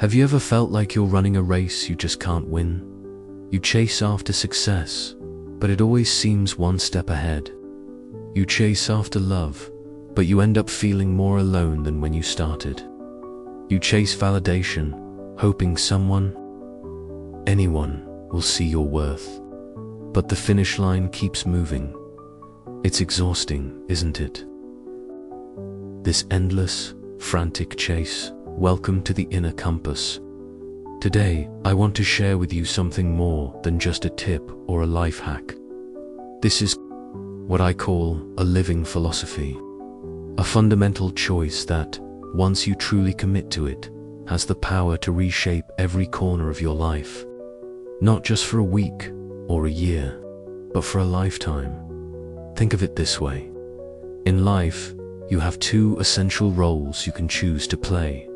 Have you ever felt like you're running a race you just can't win? You chase after success, but it always seems one step ahead. You chase after love, but you end up feeling more alone than when you started. You chase validation, hoping someone, anyone, will see your worth. But the finish line keeps moving. It's exhausting, isn't it? This endless, frantic chase. Welcome to the Inner Compass. Today, I want to share with you something more than just a tip or a life hack. This is what I call a living philosophy. A fundamental choice that, once you truly commit to it, has the power to reshape every corner of your life. Not just for a week or a year, but for a lifetime. Think of it this way. In life, you have two essential roles you can choose to play.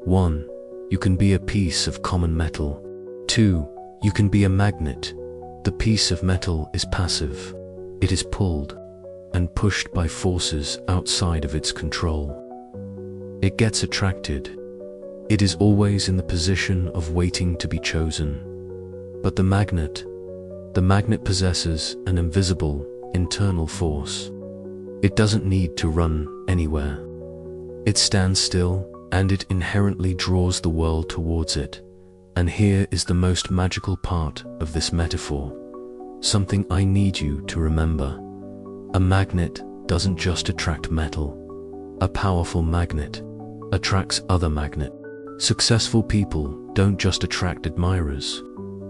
1. You can be a piece of common metal. 2. You can be a magnet. The piece of metal is passive. It is pulled and pushed by forces outside of its control. It gets attracted. It is always in the position of waiting to be chosen. But the magnet possesses an invisible, internal force. It doesn't need to run anywhere. It stands still, and it inherently draws the world towards it. And here is the most magical part of this metaphor. Something I need you to remember. A magnet doesn't just attract metal. A powerful magnet attracts other magnets. Successful people don't just attract admirers.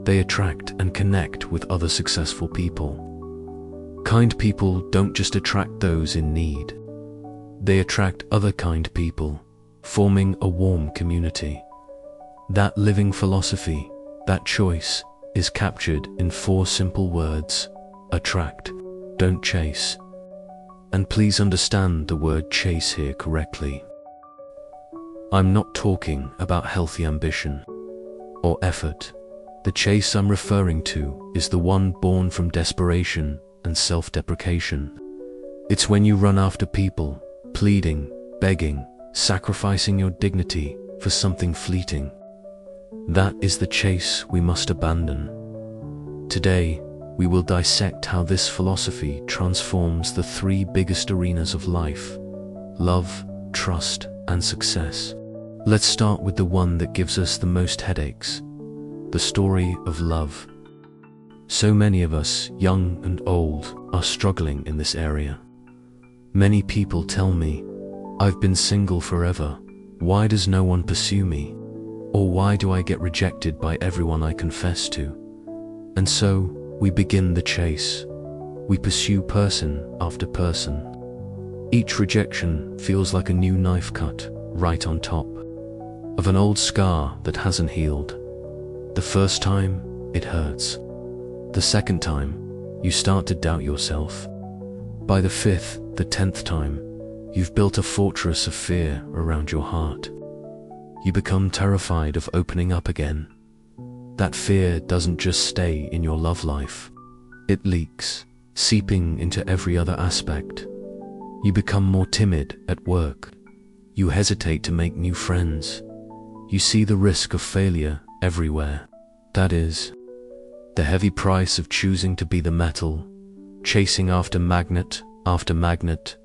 They attract and connect with other successful people. Kind people don't just attract those in need. They attract other kind people, forming a warm community. That living philosophy, that choice, is captured in 4 simple words: attract, don't chase. And please understand the word chase here correctly. I'm not talking about healthy ambition or effort. The chase I'm referring to is the one born from desperation and self-deprecation. It's when you run after people, pleading, begging, sacrificing your dignity for something fleeting. That is the chase we must abandon. Today, we will dissect how this philosophy transforms the 3 biggest arenas of life: love, trust, and success. Let's start with the one that gives us the most headaches: the story of love. So many of us, young and old, are struggling in this area. Many people tell me, "I've been single forever. Why does no one pursue me? Or why do I get rejected by everyone I confess to?" And so, we begin the chase. We pursue person after person. Each rejection feels like a new knife cut right on top of an old scar that hasn't healed. The first time, it hurts. The second time, you start to doubt yourself. By the 5th, the 10th time, you've built a fortress of fear around your heart. You become terrified of opening up again. That fear doesn't just stay in your love life. It leaks, seeping into every other aspect. You become more timid at work. You hesitate to make new friends. You see the risk of failure everywhere. That is, the heavy price of choosing to be the metal, chasing after magnet,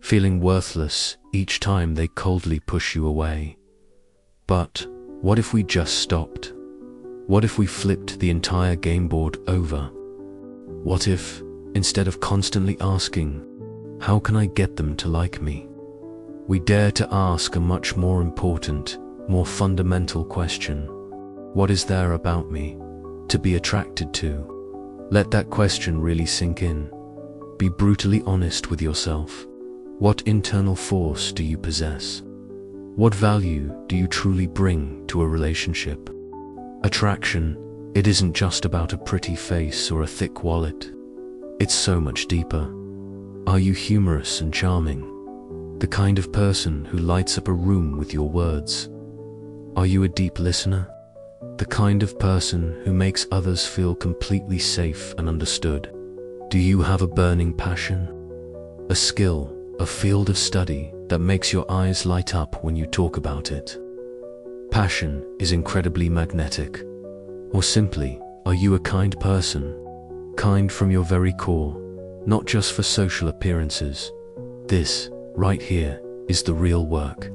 feeling worthless each time they coldly push you away. But what if we just stopped? What if we flipped the entire game board over? What if, instead of constantly asking, "How can I get them to like me?" we dare to ask a much more important, more fundamental question: what is there about me to be attracted to? Let that question really sink in. Be brutally honest with yourself. What internal force do you possess? What value do you truly bring to a relationship? Attraction, it isn't just about a pretty face or a thick wallet. It's so much deeper. Are you humorous and charming? The kind of person who lights up a room with your words? Are you a deep listener? The kind of person who makes others feel completely safe and understood? Do you have a burning passion? A skill, a field of study that makes your eyes light up when you talk about it? passion is incredibly magnetic? Or simply, are you a kind person? Kind from your very core, not just for social appearances. This, right here, is the real work.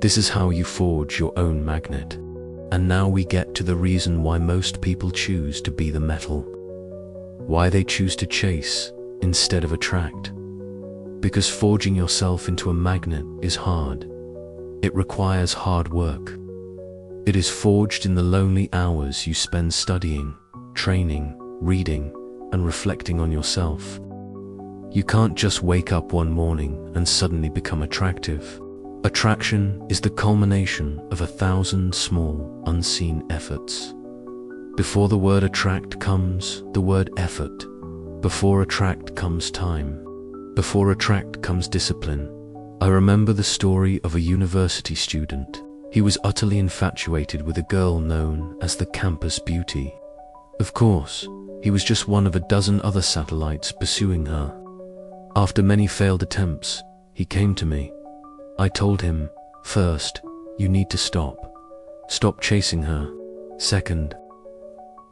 This is how you forge your own magnet. And now we get to the reason why most people choose to be the metal. Why they choose to chase instead of attract. Because forging yourself into a magnet is hard. It requires hard work. It is forged in the lonely hours you spend studying, training, reading, and reflecting on yourself. You can't just wake up one morning and suddenly become attractive. Attraction is the culmination of 1,000 small, unseen efforts. Before the word attract comes the word effort. Before attract comes time. Before attract comes discipline. I remember the story of a university student. He was utterly infatuated with a girl known as the campus beauty. Of course, he was just one of a dozen other satellites pursuing her. After many failed attempts, he came to me. I told him, first, you need to stop. Stop chasing her. Second,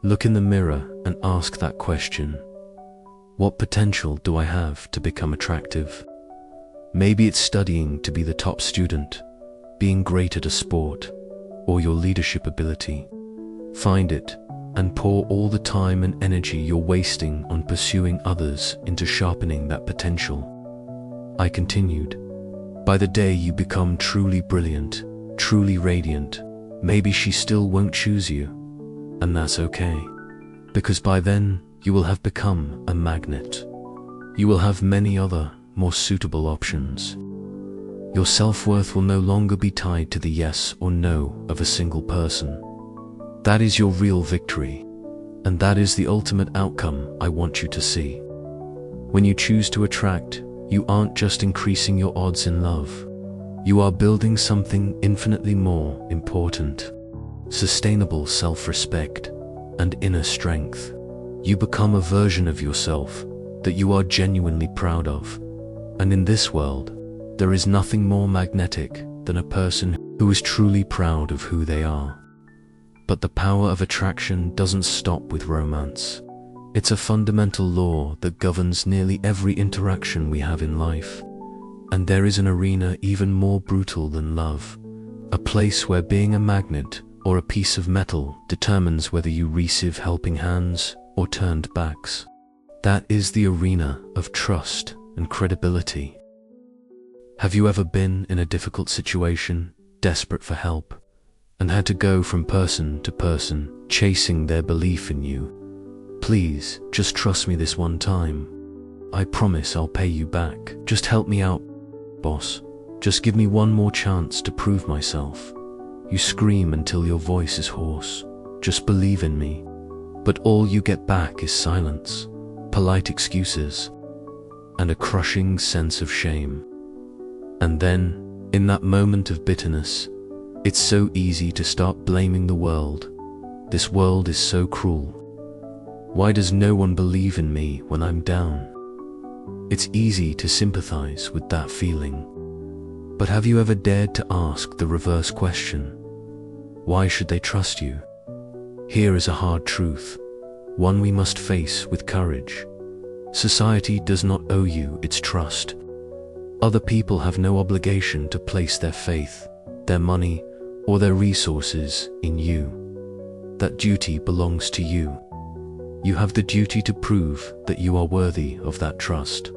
look in the mirror and ask that question. What potential do I have to become attractive? Maybe it's studying to be the top student, being great at a sport, or your leadership ability. Find it and pour all the time and energy you're wasting on pursuing others into sharpening that potential. I continued. By the day you become truly brilliant, truly radiant, maybe she still won't choose you. And that's okay. Because by then, you will have become a magnet. You will have many other, more suitable options. Your self-worth will no longer be tied to the yes or no of a single person. That is your real victory, and that is the ultimate outcome I want you to see. When you choose to attract, you aren't just increasing your odds in love. You are building something infinitely more important: sustainable self-respect and inner strength. You become a version of yourself that you are genuinely proud of. And in this world, there is nothing more magnetic than a person who is truly proud of who they are. But the power of attraction doesn't stop with romance. It's a fundamental law that governs nearly every interaction we have in life. And there is an arena even more brutal than love, a place where being a magnet or a piece of metal determines whether you receive helping hands or turned backs. That is the arena of trust and credibility. Have you ever been in a difficult situation, desperate for help, and had to go from person to person, chasing their belief in you? Please, just trust me this one time. I promise I'll pay you back. Just help me out, boss. Just give me one more chance to prove myself. You scream until your voice is hoarse. Just believe in me. But all you get back is silence, polite excuses, and a crushing sense of shame. And then, in that moment of bitterness, it's so easy to start blaming the world. This world is so cruel. Why does no one believe in me when I'm down? It's easy to sympathize with that feeling. But have you ever dared to ask the reverse question? Why should they trust you? Here is a hard truth, one we must face with courage. Society does not owe you its trust. Other people have no obligation to place their faith, their money, or their resources in you. That duty belongs to you. You have the duty to prove that you are worthy of that trust.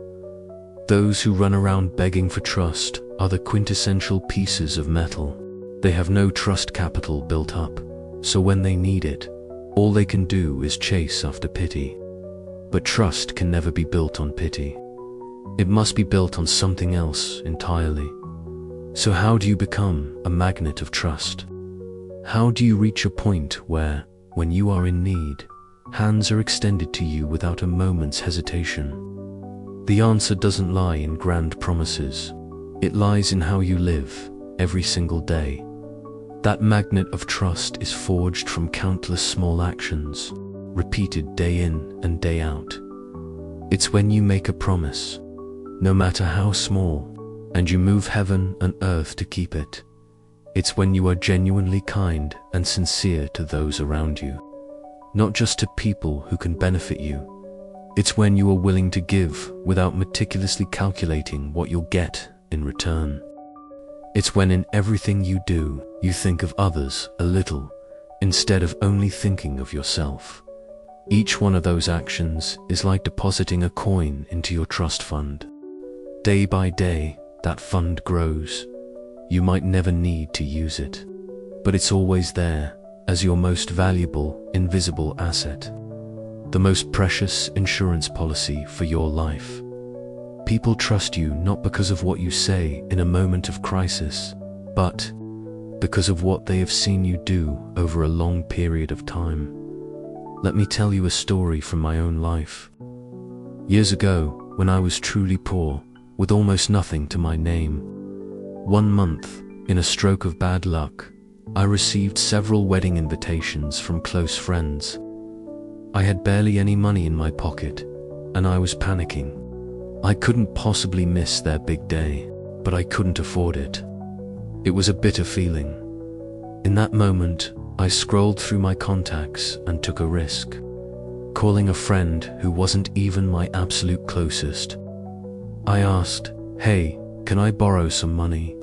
Those who run around begging for trust are the quintessential pieces of metal. They have no trust capital built up, so when they need it, all they can do is chase after pity. But trust can never be built on pity. It must be built on something else entirely. So how do you become a magnet of trust? How do you reach a point where, when you are in need, hands are extended to you without a moment's hesitation? The answer doesn't lie in grand promises. It lies in how you live every single day. That magnet of trust is forged from countless small actions, repeated day in and day out. It's when you make a promise, no matter how small, and you move heaven and earth to keep it. It's when you are genuinely kind and sincere to those around you, not just to people who can benefit you. It's when you are willing to give without meticulously calculating what you'll get in return. It's when in everything you do, you think of others a little, instead of only thinking of yourself. Each one of those actions is like depositing a coin into your trust fund. Day by day, that fund grows. You might never need to use it, but it's always there as your most valuable, invisible asset. The most precious insurance policy for your life. People trust you not because of what you say in a moment of crisis, but because of what they have seen you do over a long period of time. Let me tell you a story from my own life. Years ago, when I was truly poor, with almost nothing to my name, one month, in a stroke of bad luck, I received several wedding invitations from close friends. I had barely any money in my pocket, and I was panicking. I couldn't possibly miss their big day, but I couldn't afford it. It was a bitter feeling. In that moment, I scrolled through my contacts and took a risk, calling a friend who wasn't even my absolute closest. I asked, "Hey, can I borrow some money?"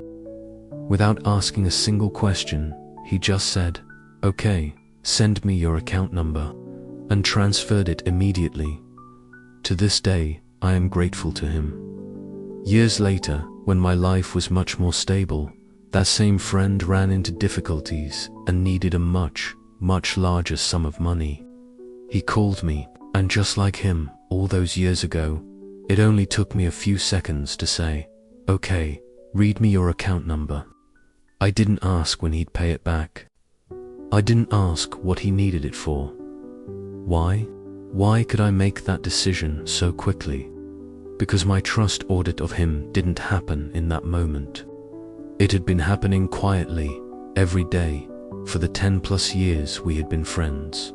Without asking a single question, he just said, "Okay, send me your account number," and transferred it immediately. To this day, I am grateful to him. Years later, when my life was much more stable, that same friend ran into difficulties and needed a much, much larger sum of money. He called me, and just like him, all those years ago, it only took me a few seconds to say, "Okay, read me your account number." I didn't ask when he'd pay it back. I didn't ask what he needed it for. Why? Why could I make that decision so quickly? Because my trust audit of him didn't happen in that moment. It had been happening quietly, every day, for the 10+ years we had been friends.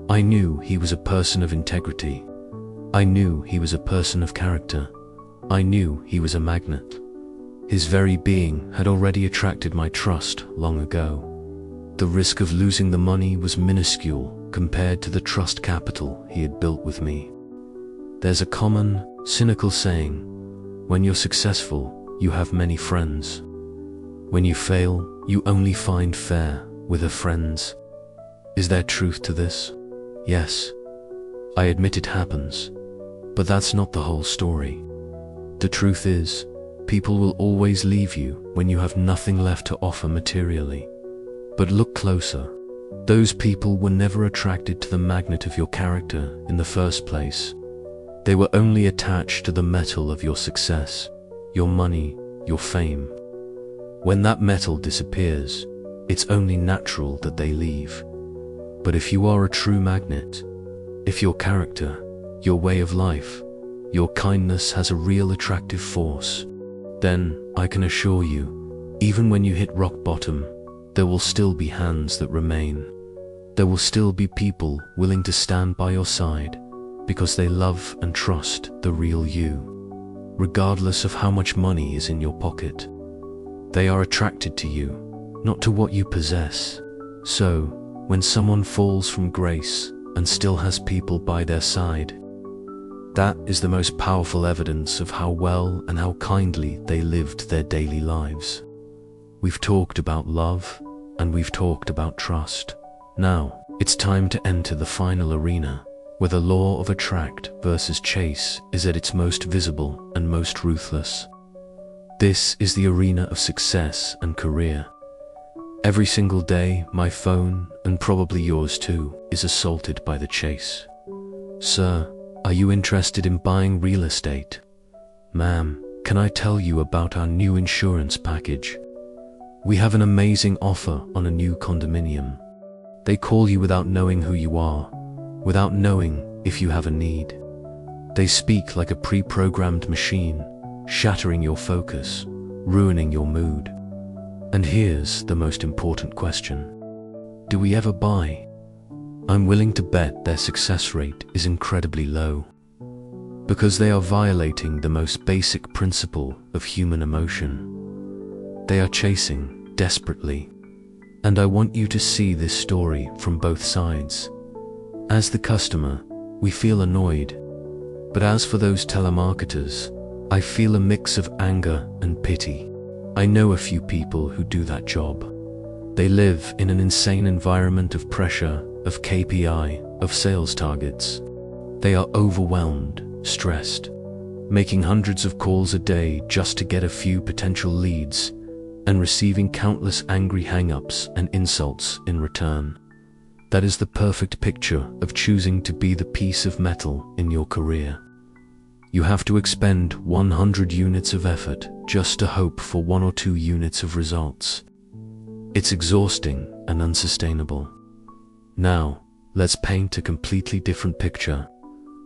I knew he was a person of integrity. I knew he was a person of character. I knew he was a magnet. His very being had already attracted my trust long ago. The risk of losing the money was minuscule compared to the trust capital he had built with me. There's a common, cynical saying, when you're successful, you have many friends. When you fail, you only find fair with her friends. Is there truth to this? Yes. I admit it happens, but that's not the whole story. The truth is, people will always leave you when you have nothing left to offer materially. But look closer. Those people were never attracted to the magnet of your character in the first place. They were only attached to the metal of your success, your money, your fame. When that metal disappears, it's only natural that they leave. But if you are a true magnet, if your character, your way of life, your kindness has a real attractive force, then, I can assure you, even when you hit rock bottom, there will still be hands that remain. There will still be people willing to stand by your side because they love and trust the real you, regardless of how much money is in your pocket. They are attracted to you, not to what you possess. So, when someone falls from grace and still has people by their side, that is the most powerful evidence of how well and how kindly they lived their daily lives. We've talked about love, and we've talked about trust. Now, it's time to enter the final arena, where the law of attract versus chase is at its most visible and most ruthless. This is the arena of success and career. Every single day, my phone, and probably yours too, is assaulted by the chase. Sir, are you interested in buying real estate? Ma'am, can I tell you about our new insurance package? We have an amazing offer on a new condominium. They call you without knowing who you are, without knowing if you have a need. They speak like a pre-programmed machine, shattering your focus, ruining your mood. And here's the most important question. Do we ever buy? I'm willing to bet their success rate is incredibly low, because they are violating the most basic principle of human emotion. They are chasing, desperately. And I want you to see this story from both sides. As the customer, we feel annoyed. But as for those telemarketers, I feel a mix of anger and pity. I know a few people who do that job. They live in an insane environment of pressure, of KPI, of sales targets. They are overwhelmed, stressed, making hundreds of calls a day just to get a few potential leads, and receiving countless angry hang-ups and insults in return. That is the perfect picture of choosing to be the piece of metal in your career. You have to expend 100 units of effort just to hope for 1 or 2 units of results. It's exhausting and unsustainable. Now, let's paint a completely different picture.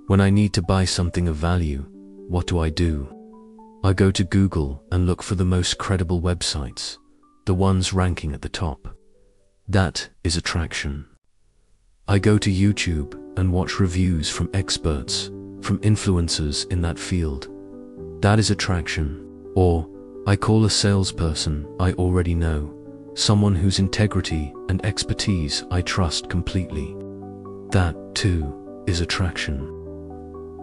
When I need to buy something of value, what do? I go to Google and look for the most credible websites, the ones ranking at the top. That is attraction. I go to YouTube and watch reviews from experts, from influencers in that field. That is attraction. Or I call a salesperson I already know, someone whose integrity and expertise I trust completely. That, too, is attraction.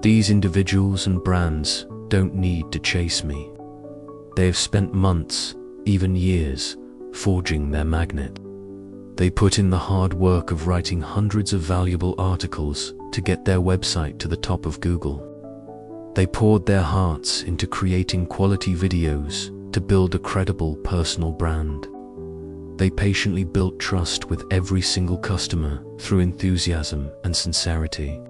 These individuals and brands don't need to chase me. They have spent months, even years, forging their magnet. They put in the hard work of writing hundreds of valuable articles to get their website to the top of Google. They poured their hearts into creating quality videos to build a credible personal brand. They patiently built trust with every single customer through enthusiasm and sincerity,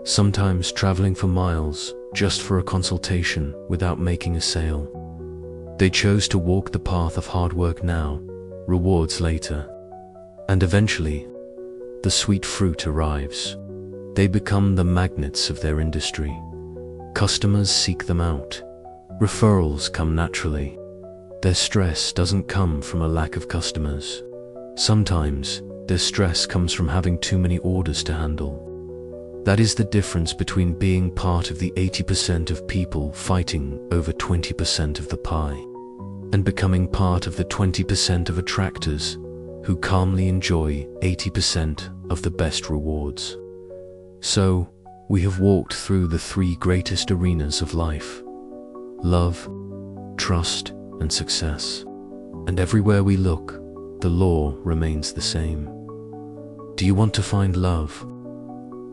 sometimes traveling for miles just for a consultation without making a sale. They chose to walk the path of hard work now, rewards later. And eventually, the sweet fruit arrives. They become the magnets of their industry. Customers seek them out. Referrals come naturally. Their stress doesn't come from a lack of customers. Sometimes, their stress comes from having too many orders to handle. That is the difference between being part of the 80% of people fighting over 20% of the pie, and becoming part of the 20% of attractors who calmly enjoy 80% of the best rewards. So, we have walked through the 3 greatest arenas of life: love, trust, and success. And everywhere we look, the law remains the same. Do you want to find love?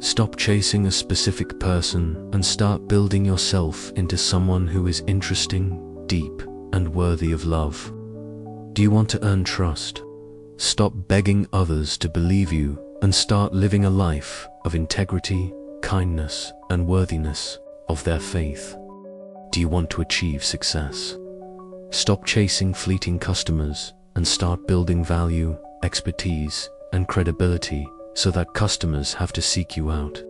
Stop chasing a specific person and start building yourself into someone who is interesting, deep, and worthy of love. Do you want to earn trust? Stop begging others to believe you and start living a life of integrity, kindness, and worthiness of their faith. Do you want to achieve success? Stop chasing fleeting customers and start building value, expertise, and credibility so that customers have to seek you out.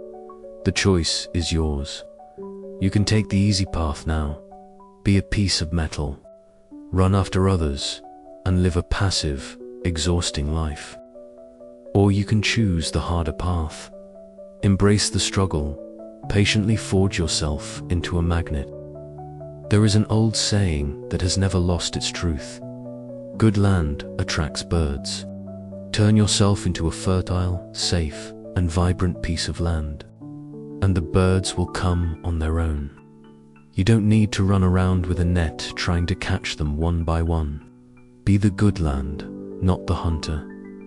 The choice is yours. You can take the easy path now. Be a piece of metal. Run after others and live a passive, exhausting life. Or you can choose the harder path. Embrace the struggle. Patiently forge yourself into a magnet. There is an old saying that has never lost its truth. Good land attracts birds. Turn yourself into a fertile, safe, and vibrant piece of land, and the birds will come on their own. You don't need to run around with a net trying to catch them one by one. Be the good land, not the hunter.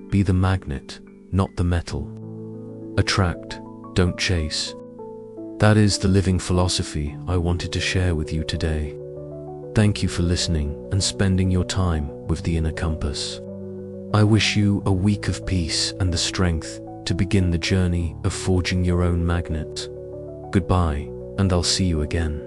Be the magnet, not the metal. Attract, don't chase. That is the living philosophy I wanted to share with you today. Thank you for listening and spending your time with the Inner Compass. I wish you a week of peace and the strength to begin the journey of forging your own magnet. Goodbye, and I'll see you again.